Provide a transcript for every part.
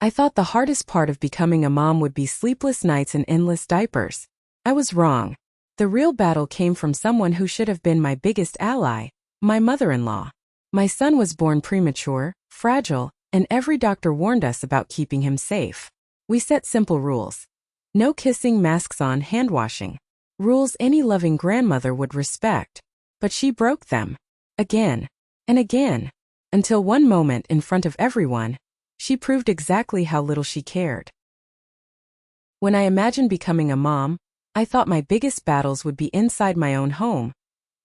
I thought the hardest part of becoming a mom would be sleepless nights and endless diapers. I was wrong. The real battle came from someone who should have been my biggest ally, my mother-in-law. My son was born premature, fragile, and every doctor warned us about keeping him safe. We set simple rules. No kissing, masks on, hand washing. Rules any loving grandmother would respect. But she broke them. Again. And again. Until one moment in front of everyone, she proved exactly how little she cared. When I imagined becoming a mom, I thought my biggest battles would be inside my own home.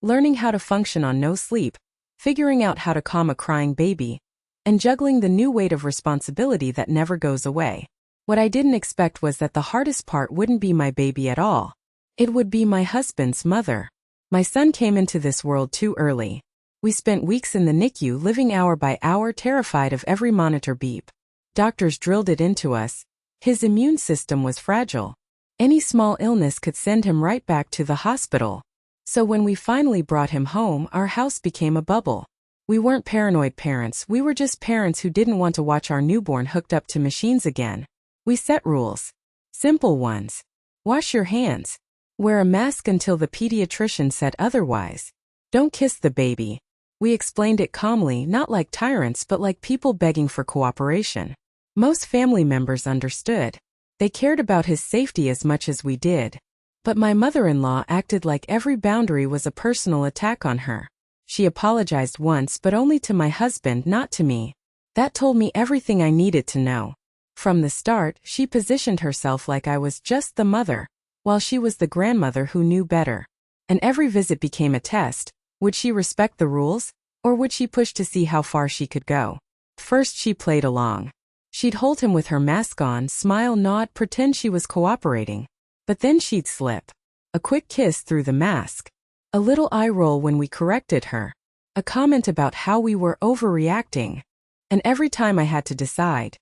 Learning how to function on no sleep, figuring out how to calm a crying baby, and juggling the new weight of responsibility that never goes away. What I didn't expect was that the hardest part wouldn't be my baby at all. It would be my husband's mother. My son came into this world too early. We spent weeks in the NICU living hour by hour, terrified of every monitor beep. Doctors drilled it into us. His immune system was fragile. Any small illness could send him right back to the hospital. So when we finally brought him home, our house became a bubble. We weren't paranoid parents, we were just parents who didn't want to watch our newborn hooked up to machines again. We set rules. Simple ones. Wash your hands. Wear a mask until the pediatrician said otherwise. Don't kiss the baby. We explained it calmly, not like tyrants but like people begging for cooperation. Most family members understood. They cared about his safety as much as we did. But my mother-in-law acted like every boundary was a personal attack on her. She apologized once but only to my husband, not to me. That told me everything I needed to know. From the start, she positioned herself like I was just the mother, while she was the grandmother who knew better. And every visit became a test. Would she respect the rules, or would she push to see how far she could go? First she played along. She'd hold him with her mask on, smile, nod, pretend she was cooperating. But then she'd slip. A quick kiss through the mask. A little eye roll when we corrected her. A comment about how we were overreacting. And every time I had to decide.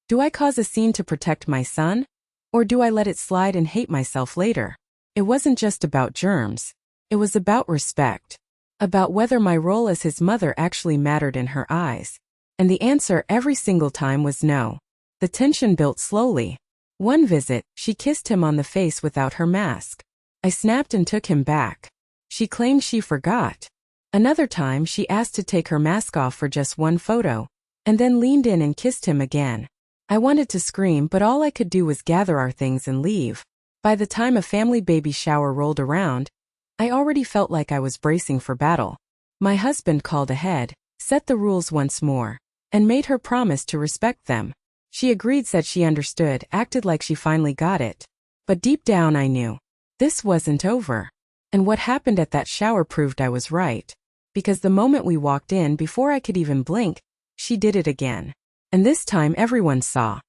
Do I cause a scene to protect my son? Or do I let it slide and hate myself later? It wasn't just about germs. It was about respect. About whether my role as his mother actually mattered in her eyes. And the answer every single time was no. The tension built slowly. One visit, she kissed him on the face without her mask. I snapped and took him back. She claimed she forgot. Another time she asked to take her mask off for just one photo, and then leaned in and kissed him again. I wanted to scream but all I could do was gather our things and leave. By the time a family baby shower rolled around, I already felt like I was bracing for battle. My husband called ahead, set the rules once more, and made her promise to respect them. She agreed, said she understood, acted like she finally got it. But deep down I knew. This wasn't over. And what happened at that shower proved I was right. Because the moment we walked in, before I could even blink, she did it again. And this time everyone saw.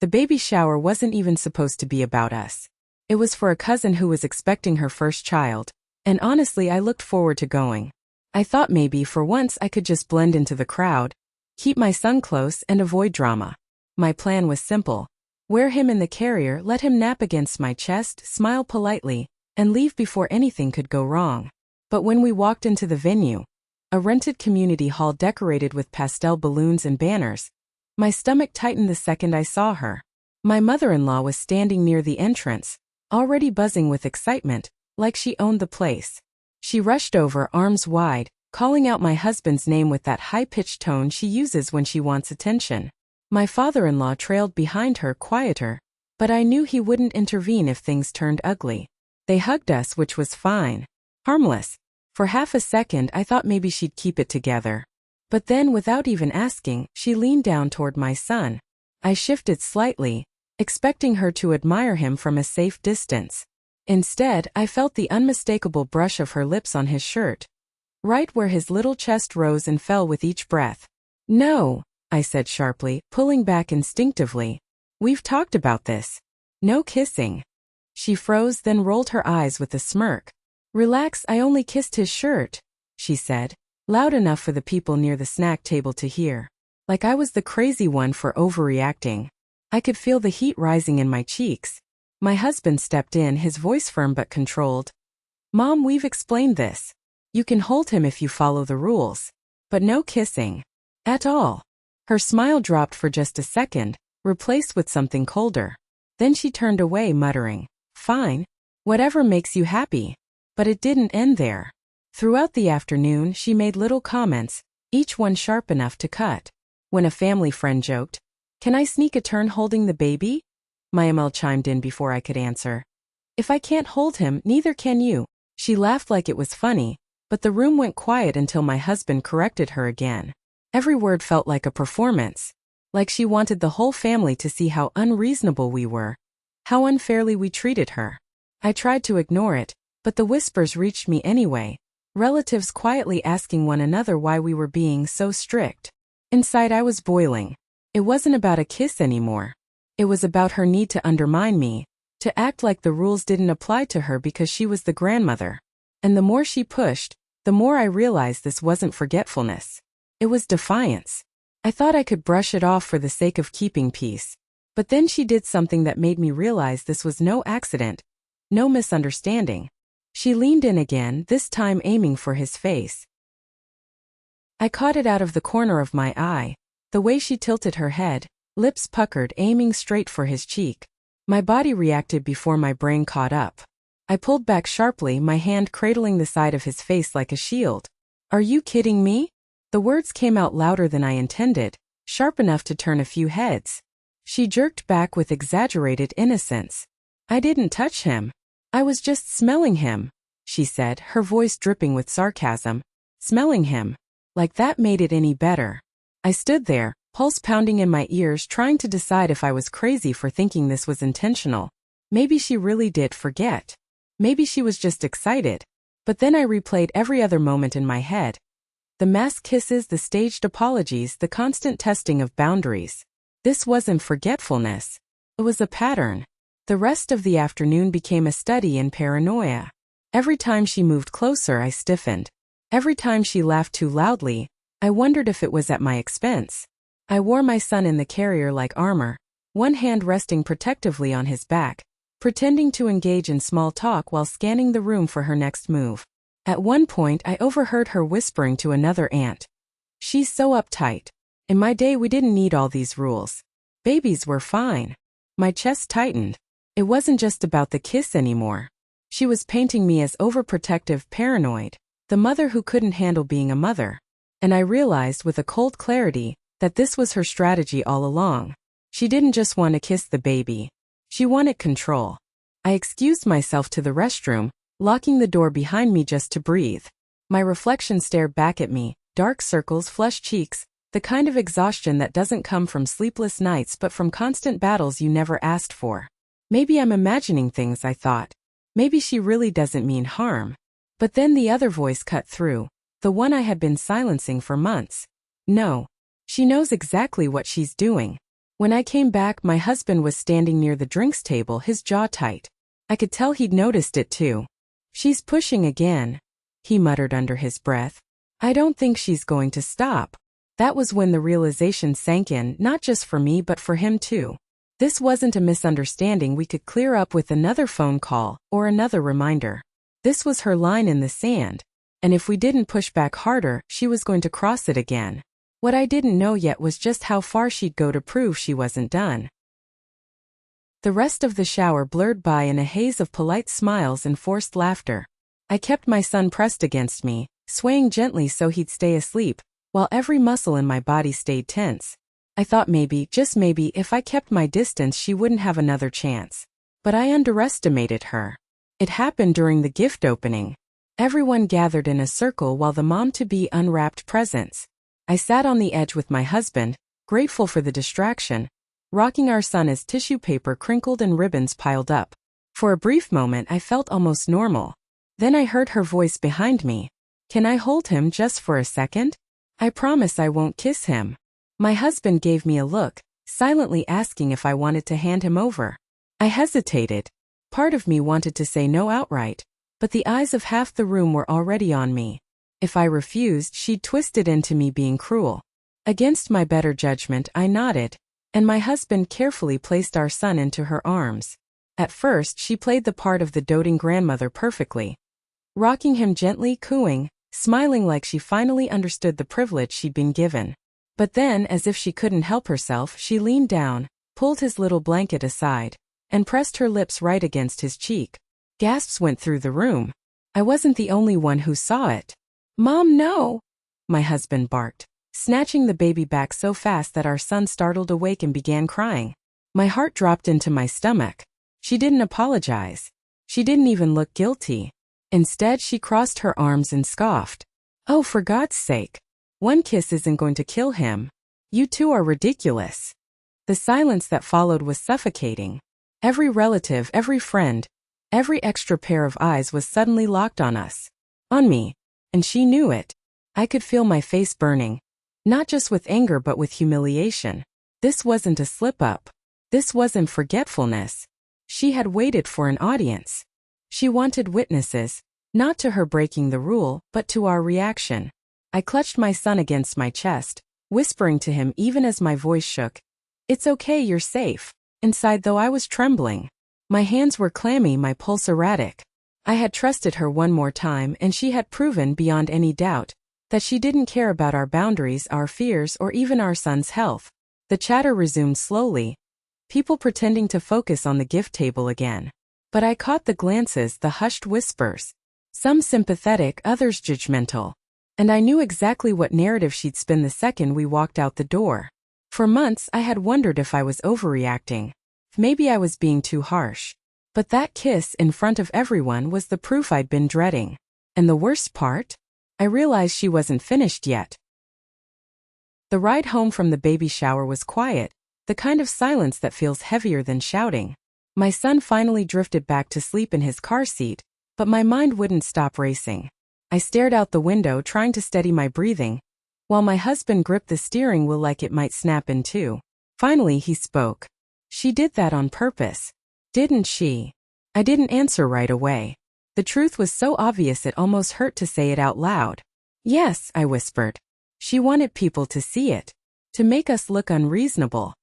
The baby shower wasn't even supposed to be about us. It was for a cousin who was expecting her first child. And honestly, I looked forward to going. I thought maybe for once I could just blend into the crowd, keep my son close and avoid drama. My plan was simple. Wear him in the carrier, let him nap against my chest, smile politely, and leave before anything could go wrong. But when we walked into the venue, a rented community hall decorated with pastel balloons and banners, my stomach tightened the second I saw her. My mother-in-law was standing near the entrance, already buzzing with excitement, like she owned the place. She rushed over, arms wide, calling out my husband's name with that high-pitched tone she uses when she wants attention. My father-in-law trailed behind her, quieter, but I knew he wouldn't intervene if things turned ugly. They hugged us, which was fine. Harmless. For half a second I thought maybe she'd keep it together. But then, without even asking, she leaned down toward my son. I shifted slightly, expecting her to admire him from a safe distance. Instead, I felt the unmistakable brush of her lips on his shirt, right where his little chest rose and fell with each breath. "No," I said sharply, pulling back instinctively. "We've talked about this. No kissing." She froze, then rolled her eyes with a smirk. "Relax, I only kissed his shirt," she said, loud enough for the people near the snack table to hear. Like I was the crazy one for overreacting. I could feel the heat rising in my cheeks. My husband stepped in, his voice firm but controlled. "Mom, we've explained this. You can hold him if you follow the rules. But no kissing. At all." Her smile dropped for just a second, replaced with something colder. Then she turned away, muttering, "Fine. Whatever makes you happy." But it didn't end there. Throughout the afternoon, she made little comments, each one sharp enough to cut. When a family friend joked, "Can I sneak a turn holding the baby?" my ML chimed in before I could answer. "If I can't hold him, neither can you." She laughed like it was funny, but the room went quiet until my husband corrected her again. Every word felt like a performance, like she wanted the whole family to see how unreasonable we were, how unfairly we treated her. I tried to ignore it, but the whispers reached me anyway, relatives quietly asking one another why we were being so strict. Inside I was boiling. It wasn't about a kiss anymore. It was about her need to undermine me, to act like the rules didn't apply to her because she was the grandmother. And the more she pushed, the more I realized this wasn't forgetfulness. It was defiance. I thought I could brush it off for the sake of keeping peace. But then she did something that made me realize this was no accident, no misunderstanding. She leaned in again, this time aiming for his face. I caught it out of the corner of my eye, the way she tilted her head, lips puckered, aiming straight for his cheek. My body reacted before my brain caught up. I pulled back sharply, my hand cradling the side of his face like a shield. "Are you kidding me?" The words came out louder than I intended, sharp enough to turn a few heads. She jerked back with exaggerated innocence. "I didn't touch him. I was just smelling him," she said, her voice dripping with sarcasm. "Smelling him. Like that made it any better." I stood there, pulse pounding in my ears, trying to decide if I was crazy for thinking this was intentional. Maybe she really did forget. Maybe she was just excited. But then I replayed every other moment in my head. The mask kisses, the staged apologies, the constant testing of boundaries. This wasn't forgetfulness. It was a pattern. The rest of the afternoon became a study in paranoia. Every time she moved closer, I stiffened. Every time she laughed too loudly, I wondered if it was at my expense. I wore my son in the carrier like armor, one hand resting protectively on his back, pretending to engage in small talk while scanning the room for her next move. At one point, I overheard her whispering to another aunt, "She's so uptight. In my day, we didn't need all these rules. Babies were fine." My chest tightened. It wasn't just about the kiss anymore. She was painting me as overprotective, paranoid, the mother who couldn't handle being a mother. And I realized with a cold clarity that this was her strategy all along. She didn't just want to kiss the baby. She wanted control. I excused myself to the restroom, locking the door behind me just to breathe. My reflection stared back at me, dark circles, flushed cheeks, the kind of exhaustion that doesn't come from sleepless nights but from constant battles you never asked for. Maybe I'm imagining things, I thought. Maybe she really doesn't mean harm. But then the other voice cut through, the one I had been silencing for months. "No. She knows exactly what she's doing." When I came back, my husband was standing near the drinks table, his jaw tight. I could tell he'd noticed it too. "She's pushing again," he muttered under his breath. "I don't think she's going to stop." That was when the realization sank in, not just for me but for him too. This wasn't a misunderstanding we could clear up with another phone call or another reminder. This was her line in the sand, and if we didn't push back harder, she was going to cross it again. What I didn't know yet was just how far she'd go to prove she wasn't done. The rest of the shower blurred by in a haze of polite smiles and forced laughter. I kept my son pressed against me, swaying gently so he'd stay asleep, while every muscle in my body stayed tense. I thought maybe, just maybe, if I kept my distance she wouldn't have another chance. But I underestimated her. It happened during the gift opening. Everyone gathered in a circle while the mom-to-be unwrapped presents. I sat on the edge with my husband, grateful for the distraction, rocking our son as tissue paper crinkled and ribbons piled up. For a brief moment I felt almost normal. Then I heard her voice behind me. "Can I hold him just for a second? I promise I won't kiss him." My husband gave me a look, silently asking if I wanted to hand him over. I hesitated. Part of me wanted to say no outright, but the eyes of half the room were already on me. If I refused, she'd twist it into me being cruel. Against my better judgment, I nodded, and my husband carefully placed our son into her arms. At first, she played the part of the doting grandmother perfectly, rocking him gently, cooing, smiling like she finally understood the privilege she'd been given. But then, as if she couldn't help herself, she leaned down, pulled his little blanket aside, and pressed her lips right against his cheek. Gasps went through the room. I wasn't the only one who saw it. "Mom, no!" my husband barked, snatching the baby back so fast that our son startled awake and began crying. My heart dropped into my stomach. She didn't apologize. She didn't even look guilty. Instead, she crossed her arms and scoffed. "Oh, for God's sake. One kiss isn't going to kill him. You two are ridiculous." The silence that followed was suffocating. Every relative, every friend, every extra pair of eyes was suddenly locked on us. On me. And she knew it. I could feel my face burning. Not just with anger but with humiliation. This wasn't a slip-up. This wasn't forgetfulness. She had waited for an audience. She wanted witnesses, not to her breaking the rule, but to our reaction. I clutched my son against my chest, whispering to him even as my voice shook, "It's okay, you're safe." Inside, though, I was trembling. My hands were clammy, my pulse erratic. I had trusted her one more time, and she had proven beyond any doubt that she didn't care about our boundaries, our fears, or even our son's health. The chatter resumed slowly, people pretending to focus on the gift table again. But I caught the glances, the hushed whispers. Some sympathetic, others judgmental. And I knew exactly what narrative she'd spin the second we walked out the door. For months, I had wondered if I was overreacting. Maybe I was being too harsh. But that kiss in front of everyone was the proof I'd been dreading. And the worst part? I realized she wasn't finished yet. The ride home from the baby shower was quiet, the kind of silence that feels heavier than shouting. My son finally drifted back to sleep in his car seat, but my mind wouldn't stop racing. I stared out the window trying to steady my breathing, while my husband gripped the steering wheel like it might snap in two. Finally he spoke. "She did that on purpose, didn't she?" I didn't answer right away. The truth was so obvious it almost hurt to say it out loud. "Yes," I whispered. "She wanted people to see it, to make us look unreasonable."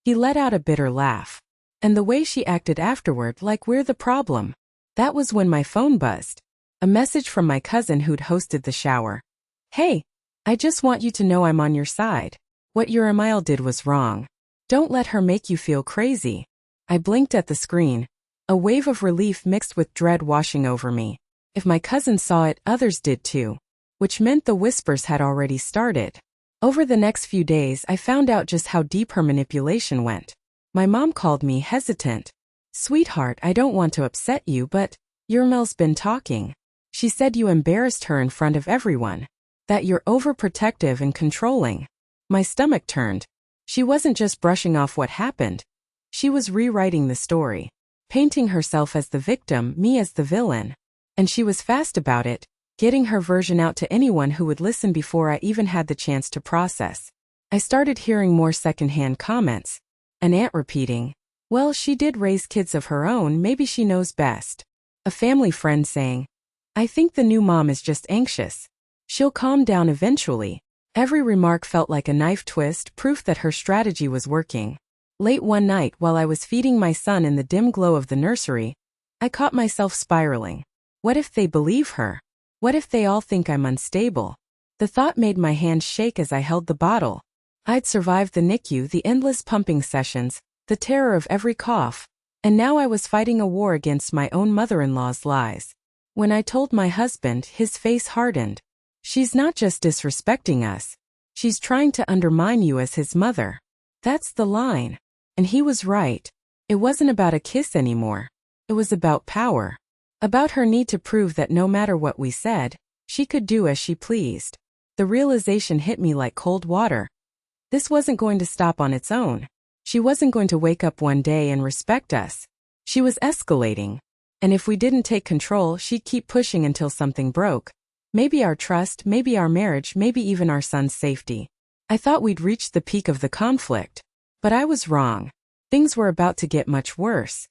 He let out a bitter laugh. "And the way she acted afterward, like we're the problem." That was when my phone buzzed. A message from my cousin who'd hosted the shower. "Hey, I just want you to know I'm on your side. What your Emile did was wrong. Don't let her make you feel crazy." I blinked at the screen, a wave of relief mixed with dread washing over me. If my cousin saw it, others did too. Which meant the whispers had already started. Over the next few days, I found out just how deep her manipulation went. My mom called me hesitant. "Sweetheart, I don't want to upset you, but your Mel's been talking. She said you embarrassed her in front of everyone. That you're overprotective and controlling." My stomach turned. She wasn't just brushing off what happened. She was rewriting the story, painting herself as the victim, me as the villain. And she was fast about it, getting her version out to anyone who would listen before I even had the chance to process. I started hearing more secondhand comments. An aunt repeating, "Well, she did raise kids of her own, maybe she knows best." A family friend saying, "I think the new mom is just anxious. She'll calm down eventually." Every remark felt like a knife twist, proof that her strategy was working. Late one night, while I was feeding my son in the dim glow of the nursery, I caught myself spiraling. What if they believe her? What if they all think I'm unstable? The thought made my hands shake as I held the bottle. I'd survived the NICU, the endless pumping sessions, the terror of every cough, and now I was fighting a war against my own mother-in-law's lies. When I told my husband, his face hardened. "She's not just disrespecting us. She's trying to undermine you as his mother." That's the line. And he was right. It wasn't about a kiss anymore. It was about power. About her need to prove that no matter what we said, she could do as she pleased. The realization hit me like cold water. This wasn't going to stop on its own. She wasn't going to wake up one day and respect us. She was escalating. And if we didn't take control, she'd keep pushing until something broke. Maybe our trust, maybe our marriage, maybe even our son's safety. I thought we'd reached the peak of the conflict. But I was wrong. Things were about to get much worse.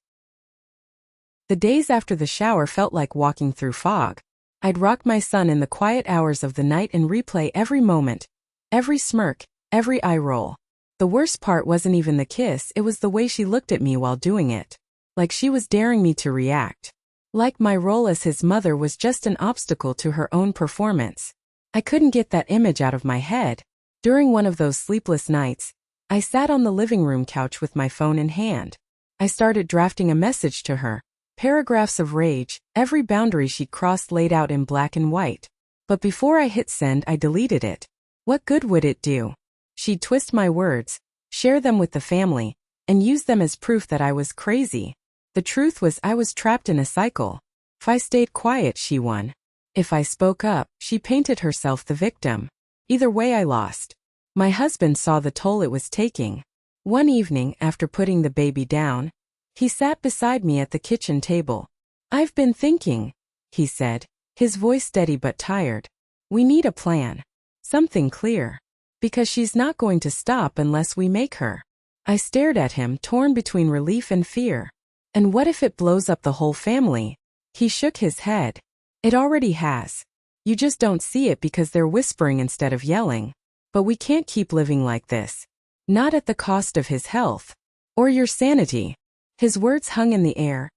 The days after the shower felt like walking through fog. I'd rock my son in the quiet hours of the night and replay every moment, every smirk, every eye roll. The worst part wasn't even the kiss, it was the way she looked at me while doing it. Like she was daring me to react. Like my role as his mother was just an obstacle to her own performance. I couldn't get that image out of my head. During one of those sleepless nights, I sat on the living room couch with my phone in hand. I started drafting a message to her. Paragraphs of rage, every boundary she'd crossed laid out in black and white. But before I hit send, I deleted it. What good would it do? She'd twist my words, share them with the family, and use them as proof that I was crazy. The truth was I was trapped in a cycle. If I stayed quiet, she won. If I spoke up, she painted herself the victim. Either way, I lost. My husband saw the toll it was taking. One evening, after putting the baby down, he sat beside me at the kitchen table. "I've been thinking," he said, his voice steady but tired. "We need a plan. Something clear. Because she's not going to stop unless we make her." I stared at him, torn between relief and fear. "And what if it blows up the whole family?" He shook his head. "It already has. You just don't see it because they're whispering instead of yelling. But we can't keep living like this. Not at the cost of his health. Or your sanity." His words hung in the air,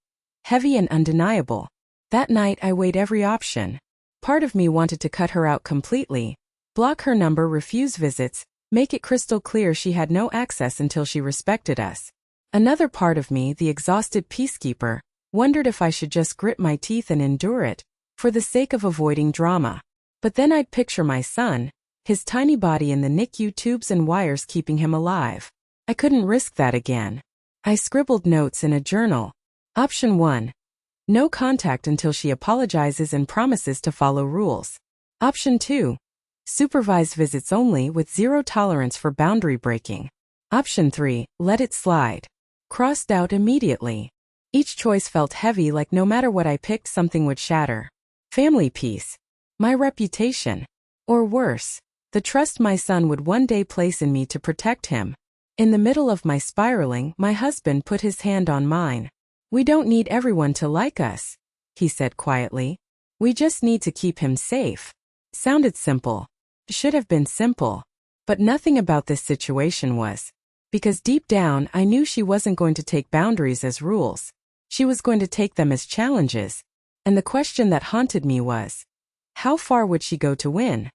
heavy and undeniable. That night I weighed every option. Part of me wanted to cut her out completely, block her number, refuse visits, make it crystal clear she had no access until she respected us. Another part of me, the exhausted peacekeeper, wondered if I should just grit my teeth and endure it, for the sake of avoiding drama. But then I'd picture my son, his tiny body in the NICU, tubes and wires keeping him alive. I couldn't risk that again. I scribbled notes in a journal. Option 1. No contact until she apologizes and promises to follow rules. Option 2. Supervised visits only with zero tolerance for boundary breaking. Option 3. Let it slide. Crossed out immediately. Each choice felt heavy, like no matter what I picked, something would shatter. Family peace. My reputation. Or worse, the trust my son would one day place in me to protect him. In the middle of my spiraling, my husband put his hand on mine. "We don't need everyone to like us," he said quietly. "We just need to keep him safe." Sounded simple. Should have been simple. But nothing about this situation was. Because deep down, I knew she wasn't going to take boundaries as rules. She was going to take them as challenges. And the question that haunted me was, how far would she go to win?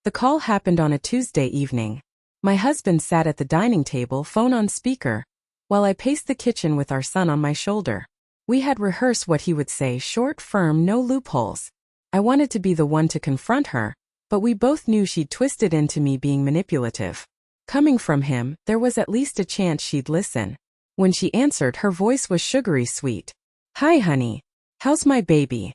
The call happened on a Tuesday evening. My husband sat at the dining table, phone on speaker, while I paced the kitchen with our son on my shoulder. We had rehearsed what he would say, short, firm, no loopholes. I wanted to be the one to confront her, but we both knew she'd twist it into me being manipulative. Coming from him, there was at least a chance she'd listen. When she answered, her voice was sugary sweet. "Hi, honey. How's my baby?"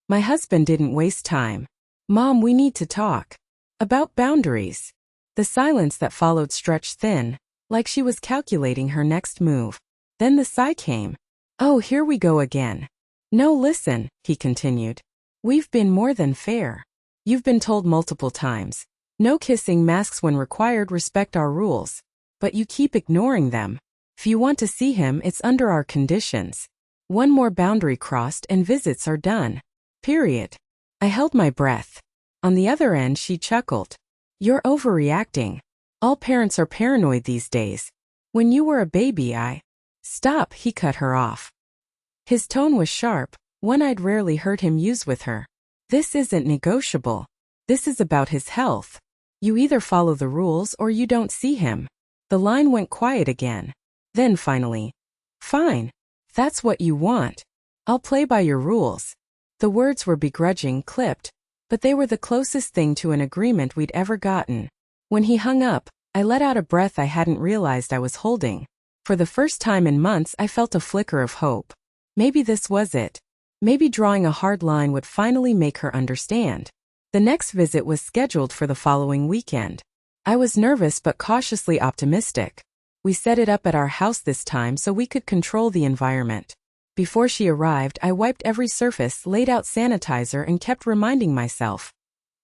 My husband didn't waste time. "Mom, we need to talk. About boundaries." The silence that followed stretched thin, like she was calculating her next move. Then the sigh came. "Oh, here we go again." "No, listen," he continued. "We've been more than fair. You've been told multiple times. No kissing, masks when required, respect our rules. But you keep ignoring them. If you want to see him, it's under our conditions. One more boundary crossed and visits are done. Period." I held my breath. On the other end, she chuckled. "You're overreacting. All parents are paranoid these days. When you were a baby, Stop," he cut her off. His tone was sharp, one I'd rarely heard him use with her. "This isn't negotiable. This is about his health. You either follow the rules or you don't see him." The line went quiet again. Then finally, "Fine. If that's what you want. I'll play by your rules." The words were begrudging, clipped, but they were the closest thing to an agreement we'd ever gotten. When he hung up, I let out a breath I hadn't realized I was holding. For the first time in months, I felt a flicker of hope. Maybe this was it. Maybe drawing a hard line would finally make her understand. The next visit was scheduled for the following weekend. I was nervous but cautiously optimistic. We set it up at our house this time so we could control the environment. Before she arrived, I wiped every surface, laid out sanitizer, and kept reminding myself,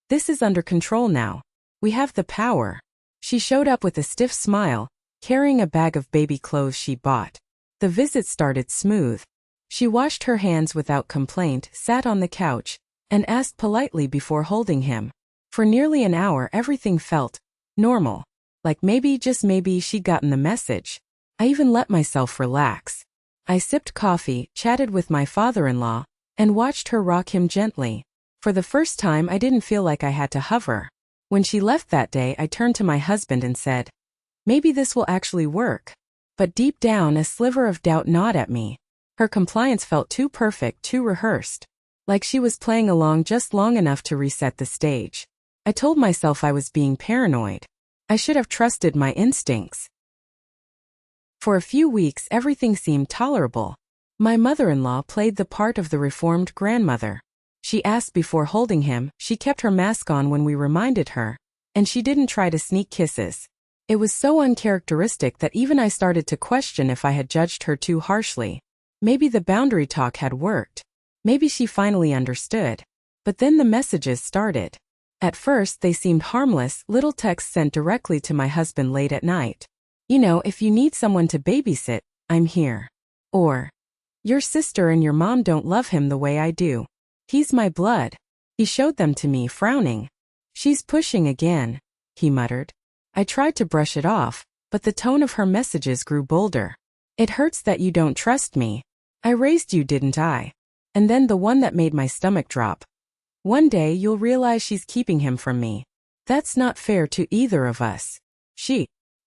"This is under control now. We have the power." She showed up with a stiff smile, carrying a bag of baby clothes she'd bought. The visit started smooth. She washed her hands without complaint, sat on the couch, and asked politely before holding him. For nearly an hour, everything felt normal. Like maybe, just maybe, she'd gotten the message. I even let myself relax. I sipped coffee, chatted with my father-in-law, and watched her rock him gently. For the first time, I didn't feel like I had to hover. When she left that day, I turned to my husband and said, "Maybe this will actually work." But deep down, a sliver of doubt gnawed at me. Her compliance felt too perfect, too rehearsed. Like she was playing along just long enough to reset the stage. I told myself I was being paranoid. I should have trusted my instincts. For a few weeks, everything seemed tolerable. My mother-in-law played the part of the reformed grandmother. She asked before holding him, she kept her mask on when we reminded her, and she didn't try to sneak kisses. It was so uncharacteristic that even I started to question if I had judged her too harshly. Maybe the boundary talk had worked. Maybe she finally understood. But then the messages started. At first, they seemed harmless, little texts sent directly to my husband late at night. "You know, if you need someone to babysit, I'm here." Or, "Your sister and your mom don't love him the way I do. He's my blood." He showed them to me, frowning. "She's pushing again," he muttered. I tried to brush it off, but the tone of her messages grew bolder. "It hurts that you don't trust me. I raised you, didn't I?" And then the one that made my stomach drop. "One day you'll realize she's keeping him from me. That's not fair to either of us."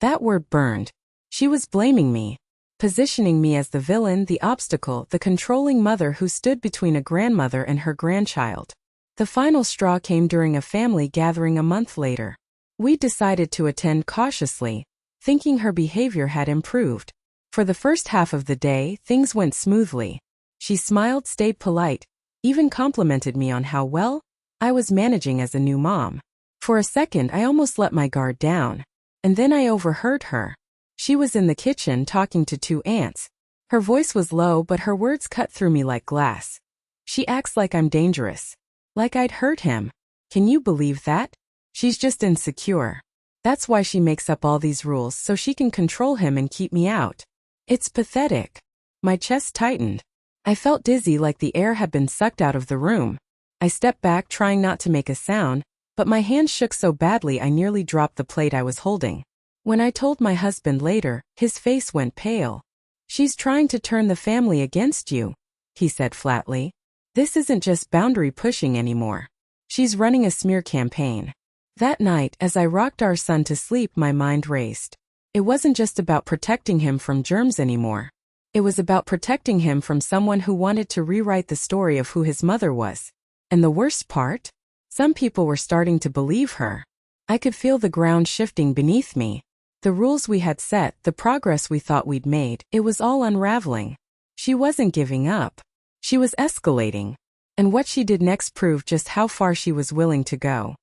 That word burned. She was blaming me. Positioning me as the villain, the obstacle, the controlling mother who stood between a grandmother and her grandchild. The final straw came during a family gathering a month later. We decided to attend cautiously, thinking her behavior had improved. For the first half of the day, things went smoothly. She smiled, stayed polite, even complimented me on how well I was managing as a new mom. For a second, I almost let my guard down. And then I overheard her. She was in the kitchen talking to two aunts. Her voice was low, but her words cut through me like glass. "She acts like I'm dangerous. Like I'd hurt him. Can you believe that? She's just insecure. That's why she makes up all these rules so she can control him and keep me out. It's pathetic." My chest tightened. I felt dizzy, like the air had been sucked out of the room. I stepped back, trying not to make a sound, but my hands shook so badly I nearly dropped the plate I was holding. When I told my husband later, his face went pale. "She's trying to turn the family against you," he said flatly. "This isn't just boundary pushing anymore. She's running a smear campaign." That night, as I rocked our son to sleep, my mind raced. It wasn't just about protecting him from germs anymore. It was about protecting him from someone who wanted to rewrite the story of who his mother was. And the worst part? Some people were starting to believe her. I could feel the ground shifting beneath me. The rules we had set, the progress we thought we'd made, it was all unraveling. She wasn't giving up. She was escalating. And what she did next proved just how far she was willing to go.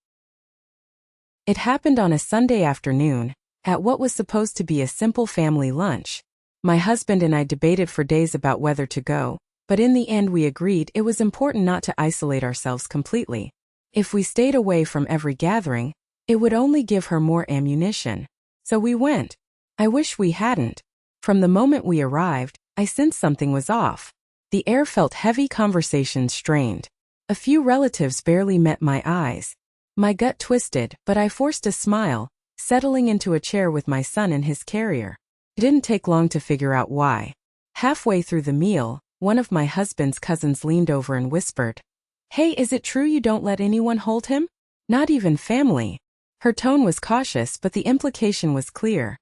It happened on a Sunday afternoon, at what was supposed to be a simple family lunch. My husband and I debated for days about whether to go, but in the end we agreed it was important not to isolate ourselves completely. If we stayed away from every gathering, it would only give her more ammunition. So we went. I wish we hadn't. From the moment we arrived, I sensed something was off. The air felt heavy, conversations strained. A few relatives barely met my eyes. My gut twisted, but I forced a smile, settling into a chair with my son in his carrier. It didn't take long to figure out why. Halfway through the meal, one of my husband's cousins leaned over and whispered, "Hey, is it true you don't let anyone hold him? Not even family?" Her tone was cautious, but the implication was clear.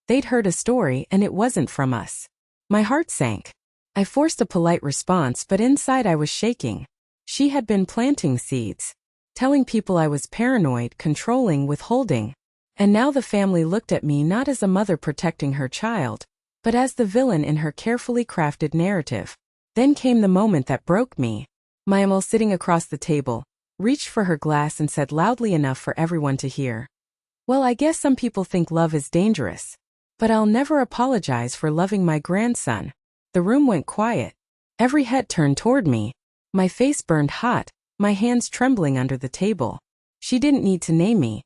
They'd heard a story, and it wasn't from us. My heart sank. I forced a polite response, but inside I was shaking. She had been planting seeds, telling people I was paranoid, controlling, withholding. And now the family looked at me not as a mother protecting her child, but as the villain in her carefully crafted narrative. Then came the moment that broke me. Maimal, sitting across the table, reached for her glass and said loudly enough for everyone to hear, "Well, I guess some people think love is dangerous. But I'll never apologize for loving my grandson." The room went quiet. Every head turned toward me. My face burned hot, my hands trembling under the table. She didn't need to name me.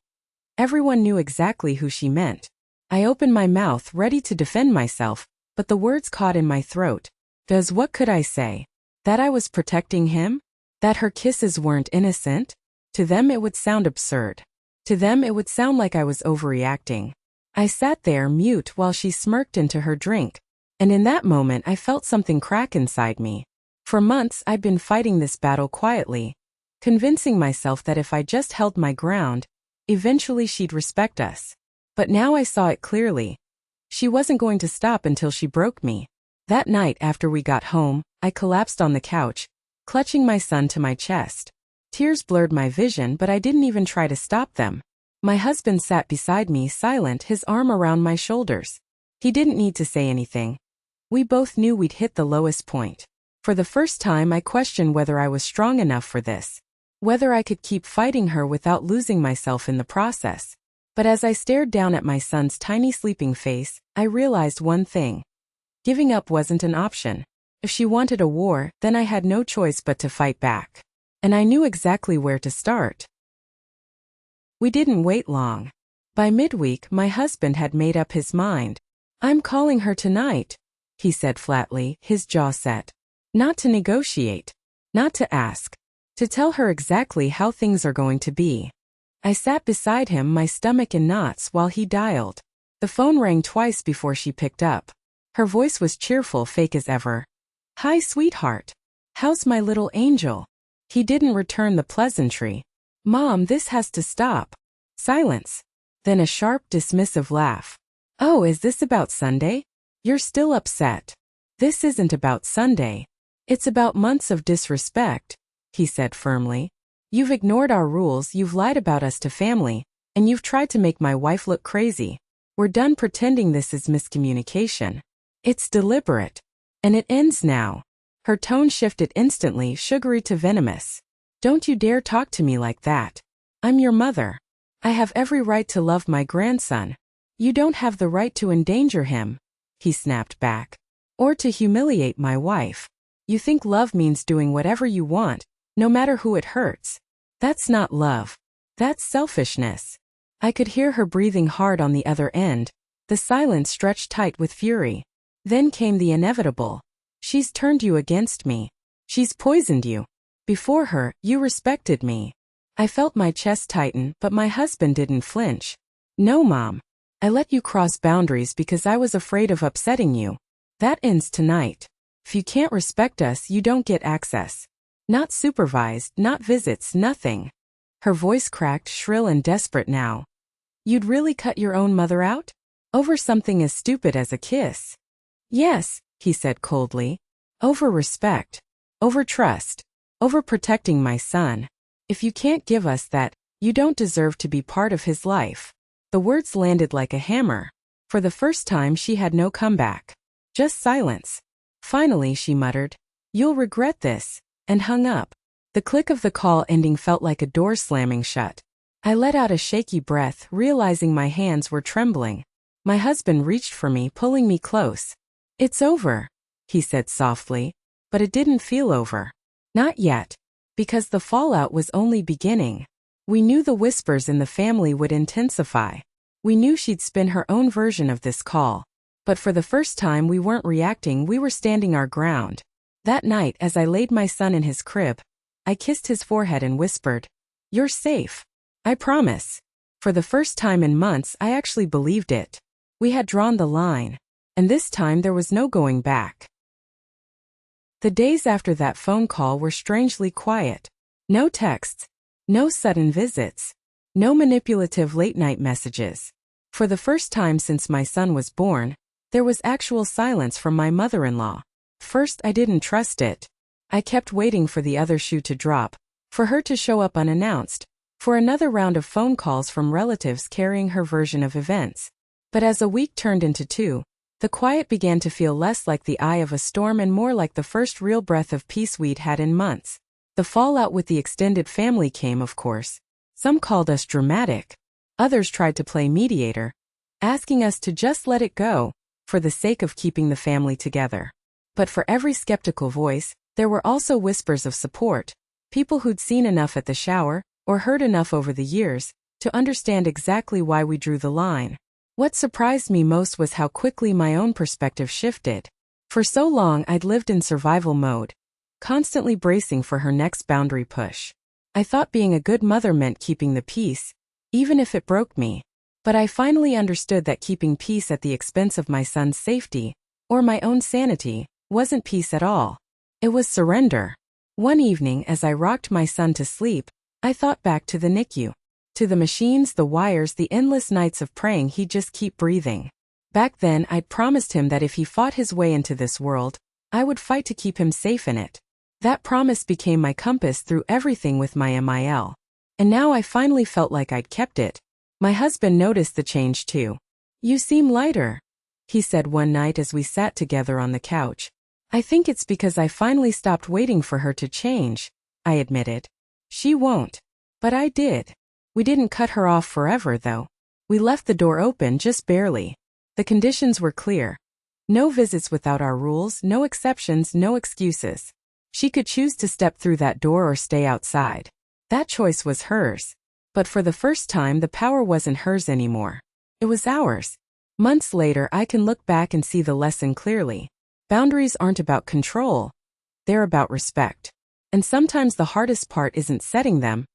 Everyone knew exactly who she meant. I opened my mouth, ready to defend myself, but the words caught in my throat. What could I say? That I was protecting him? That her kisses weren't innocent? To them it would sound absurd. To them it would sound like I was overreacting. I sat there, mute, while she smirked into her drink. And in that moment I felt something crack inside me. For months I'd been fighting this battle quietly, convincing myself that if I just held my ground, Eventually she'd respect us. But now I saw it clearly. She wasn't going to stop until she broke me. That night after we got home, I collapsed on the couch, clutching my son to my chest. Tears blurred my vision, but I didn't even try to stop them. My husband sat beside me, silent, his arm around my shoulders. He didn't need to say anything. We both knew we'd hit the lowest point. For the first time, I questioned whether I was strong enough for this, whether I could keep fighting her without losing myself in the process. But as I stared down at my son's tiny sleeping face, I realized one thing. Giving up wasn't an option. If she wanted a war, then I had no choice but to fight back. And I knew exactly where to start. We didn't wait long. By midweek, my husband had made up his mind. "I'm calling her tonight," he said flatly, his jaw set. Not to negotiate. Not to ask. To tell her exactly how things are going to be. I sat beside him, my stomach in knots, while he dialed. The phone rang twice before she picked up. Her voice was cheerful, fake as ever. "Hi, sweetheart. How's my little angel?" He didn't return the pleasantry. "Mom, this has to stop." Silence. Then a sharp, dismissive laugh. "Oh, is this about Sunday? You're still upset." "This isn't about Sunday. It's about months of disrespect," he said firmly. "You've ignored our rules, you've lied about us to family, and you've tried to make my wife look crazy. We're done pretending this is miscommunication. It's deliberate. And it ends now." Her tone shifted instantly, sugary to venomous. "Don't you dare talk to me like that. I'm your mother. I have every right to love my grandson. You don't have the right to endanger him," he snapped back. "Or to humiliate my wife. You think love means doing whatever you want, no matter who it hurts. That's not love. That's selfishness." I could hear her breathing hard on the other end. The silence stretched tight with fury. Then came the inevitable. "She's turned you against me. She's poisoned you. Before her, you respected me." I felt my chest tighten, but my husband didn't flinch. "No, Mom. I let you cross boundaries because I was afraid of upsetting you. That ends tonight. If you can't respect us, you don't get access. Not supervised, not visits, nothing." Her voice cracked, shrill and desperate now. "You'd really cut your own mother out? Over something as stupid as a kiss?" "Yes," he said coldly. "Over respect. Over trust. Over protecting my son. If you can't give us that, you don't deserve to be part of his life." The words landed like a hammer. For the first time she had no comeback. Just silence. Finally she muttered, "You'll regret this," and hung up. The click of the call ending felt like a door slamming shut. I let out a shaky breath, realizing my hands were trembling. My husband reached for me, pulling me close. "It's over," he said softly, but it didn't feel over. Not yet. Because the fallout was only beginning. We knew the whispers in the family would intensify. We knew she'd spin her own version of this call. But for the first time we weren't reacting, we were standing our ground. That night, as I laid my son in his crib, I kissed his forehead and whispered, "You're safe. I promise." For the first time in months, I actually believed it. We had drawn the line. And this time there was no going back. The days after that phone call were strangely quiet. No texts. No sudden visits. No manipulative late-night messages. For the first time since my son was born, there was actual silence from my mother-in-law. First, I didn't trust it. I kept waiting for the other shoe to drop, for her to show up unannounced, for another round of phone calls from relatives carrying her version of events. But as a week turned into two, the quiet began to feel less like the eye of a storm and more like the first real breath of peace we'd had in months. The fallout with the extended family came, of course. Some called us dramatic. Others tried to play mediator, asking us to just let it go, for the sake of keeping the family together. But for every skeptical voice, there were also whispers of support, people who'd seen enough at the shower, or heard enough over the years, to understand exactly why we drew the line. What surprised me most was how quickly my own perspective shifted. For so long I'd lived in survival mode, constantly bracing for her next boundary push. I thought being a good mother meant keeping the peace, even if it broke me. But I finally understood that keeping peace at the expense of my son's safety, or my own sanity, wasn't peace at all. It was surrender. One evening as I rocked my son to sleep, I thought back to the NICU. To the machines, the wires, the endless nights of praying he'd just keep breathing. Back then, I'd promised him that if he fought his way into this world, I would fight to keep him safe in it. That promise became my compass through everything with my MIL. And now I finally felt like I'd kept it. My husband noticed the change too. "You seem lighter," he said one night as we sat together on the couch. "I think it's because I finally stopped waiting for her to change," I admitted. "She won't." But I did. We didn't cut her off forever, though. We left the door open just barely. The conditions were clear. No visits without our rules, no exceptions, no excuses. She could choose to step through that door or stay outside. That choice was hers. But for the first time, the power wasn't hers anymore. It was ours. Months later, I can look back and see the lesson clearly. Boundaries aren't about control. They're about respect. And sometimes the hardest part isn't setting them.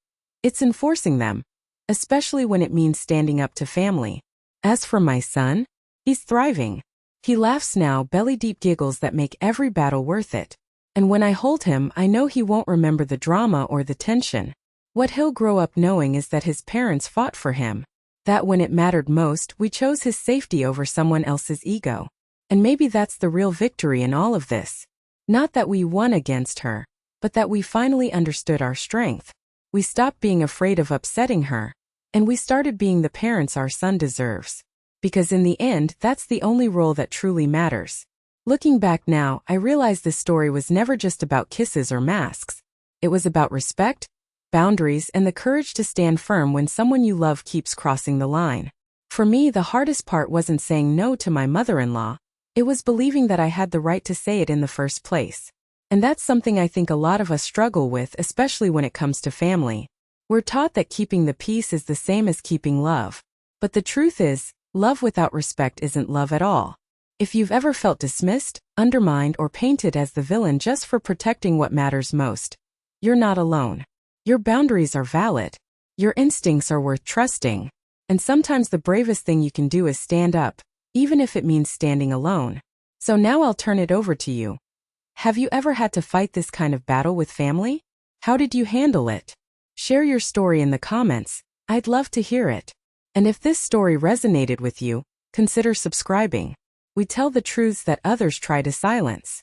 It's enforcing them. Especially when it means standing up to family. As for my son, he's thriving. He laughs now, belly-deep giggles that make every battle worth it. And when I hold him, I know he won't remember the drama or the tension. What he'll grow up knowing is that his parents fought for him. That when it mattered most, we chose his safety over someone else's ego. And maybe that's the real victory in all of this. Not that we won against her, but that we finally understood our strength. We stopped being afraid of upsetting her. And we started being the parents our son deserves. Because in the end, that's the only role that truly matters. Looking back now, I realize this story was never just about kisses or masks. It was about respect, boundaries, and the courage to stand firm when someone you love keeps crossing the line. For me, the hardest part wasn't saying no to my mother-in-law. It was believing that I had the right to say it in the first place. And that's something I think a lot of us struggle with, especially when it comes to family. We're taught that keeping the peace is the same as keeping love. But the truth is, love without respect isn't love at all. If you've ever felt dismissed, undermined, or painted as the villain just for protecting what matters most, you're not alone. Your boundaries are valid. Your instincts are worth trusting. And sometimes the bravest thing you can do is stand up, even if it means standing alone. So now I'll turn it over to you. Have you ever had to fight this kind of battle with family? How did you handle it? Share your story in the comments. I'd love to hear it. And if this story resonated with you, consider subscribing. We tell the truths that others try to silence.